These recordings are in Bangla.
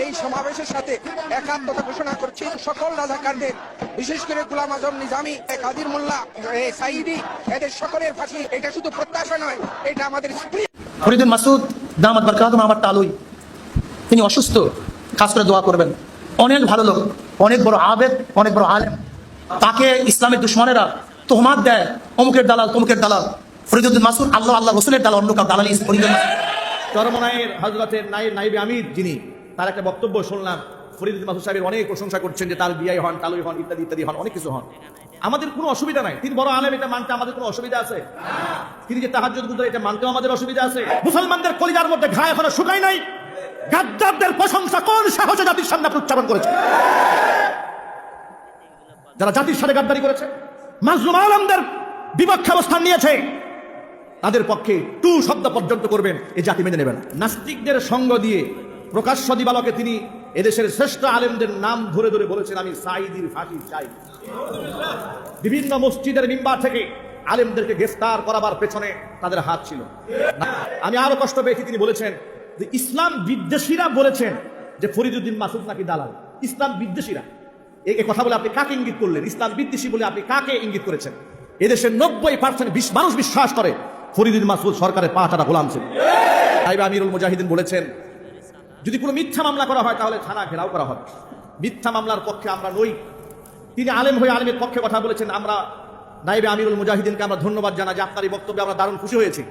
এই সমাবেশের সাথে একাত্মতা ঘোষণা করছি। সকল রাজাকারদের, বিশেষ করে গোলাম আজম নিজামী, কাদির মোল্লা, সাইদি, এদের সকলের ফাঁসি। এটা শুধু প্রত্যাশা নয়, এটা আমাদের ফরিদুল মাসুদ দামাত বরকাতুহু আমার তালুই, তিনি অসুস্থ, খাস করে দোয়া করবেন। অনেক ভালো লোক, অনেক বড় আবেদ, অনেক বড় আলেম। তাকে ইসলামের দুশ্মনেরা তোহমাত দেয়, অমুকের দালাল তমুকের দালাল। ফরিদুল মাসুদ আল্লাহ আল্লাহ রসুলের দালাল, অন্য কাউ দালালি। চরমনায়ের হযরতের নায়েবে আমির যিনি, তার একটা বক্তব্য শুনলাম। ফরিদুল মাসুদ সাহেবের অনেক প্রশংসা করছেন যে তার বিয়াই হন, তালুই হন, ইত্যাদি ইত্যাদি হন, অনেক কিছু হন। আমাদের কোনো অসুবিধা নাই, তিনি বড় আলেম, এটা মানতে আমাদের কোনো অসুবিধা আছে? তিনি যে তাহাজ্জুদ গুজার, এটা মানতেও আমাদের অসুবিধা আছে? মুসলমানদের কলিজার মধ্যে ঘা এখনো শুকায় নাই। গাদ্দারদের প্রশংসা কোন সাহসে জাতির সামনে উচ্চারণ করেছে? যারা জাতির সাথে গাদ্দারি করেছে, মাজলুম আলমদের বিপক্ষে অবস্থান নিয়েছে, তাদের পক্ষে টু শব্দ পর্যন্ত করবেন, এই জাতি মেনে নেবেন। নাস্তিকদের সঙ্গ দিয়ে প্রকাশ্য দিবালকে তিনি এদেশের শ্রেষ্ঠ আলেমদের নাম ধরে ধরে বলেছেন, আমি সাঈদীর ফাঁসি চাই। বিভিন্ন মসজিদের মিম্বার থেকে আলেমদেরকে গ্রেফতার করাবার পেছনে তাদের হাত ছিল। আমি আরো কষ্ট পেয়েছি, তিনি বলেছেন যে ইসলাম বিদ্বেষীরা বলেছেন যে ফরিদুদ্দিন মাসুদ নাকি দালাল। ইসলাম বিদ্বেষীরা, এই কথা বলে আপনি কাকে ইঙ্গিত করলেন? ইসলাম বিদ্বেষী বলে আপনি কাকে ইঙ্গিত করেছেন? এদেশের 90% মানুষ বিশ্বাস করে ফরিদুদ্দিন মাসুদ সরকারের পাঁচটা গোলাম ছিল। নায়েবে আমিরুল মুজাহিদিন বলেছেন, যদি কোনো মিথ্যা মামলা করা হয় তাহলে থানা ঘেরাও করা হবে। মিথ্যা মামলার পক্ষে আমরা নই। তিনি আলেম হয়ে আলেমের পক্ষে কথা বলেছেন। আমরা নায়েবে আমিরুল মুজাহিদিনকে আমরা ধন্যবাদ জানাই যে আপনার এই বক্তব্যে আমরা দারুণ খুশি হয়েছি।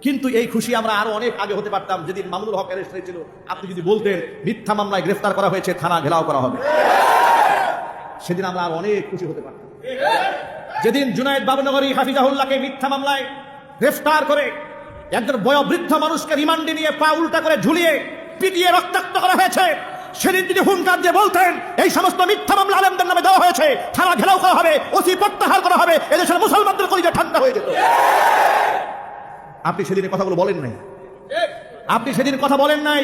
কিন্তু এই খুশি আমরা আরো অনেক আগে হতে পারতাম। যেদিন মামুনুল হক অ্যারেস্ট হয়েছিল, আপনি যদি বলতেন মিথ্যা মামলায় গ্রেফতার করা হয়েছে, থানা ঘেরাও করা হবে, সেদিন আমরা আরো অনেক খুশি হতে পারতাম। যেদিন জুনায়েদ বাবুনগরী হাফিজাহুল্লাহকে মিথ্যা মামলায় গ্রেফতার করে একজন বয়োবৃদ্ধ মানুষকে রিমান্ডে নিয়ে পা উল্টা করে ঝুলিয়ে পিটিয়ে রক্তাক্ত করা হয়েছে, সেদিন যদি হুঙ্কার দিয়ে বলতেন এই সমস্ত মিথ্যা মামলা আলেমদের নামে দেওয়া হয়েছে, থানা ঘেরাও করা হবে, ওসি প্রত্যাহার করা হবে, এদেশের মুসলমানদের কলিজা ঠান্ডা হয়ে যেত। আপনি সেদিন কথাগুলো বলেন নাই, আপনি সেদিন কথা বলেন নাই।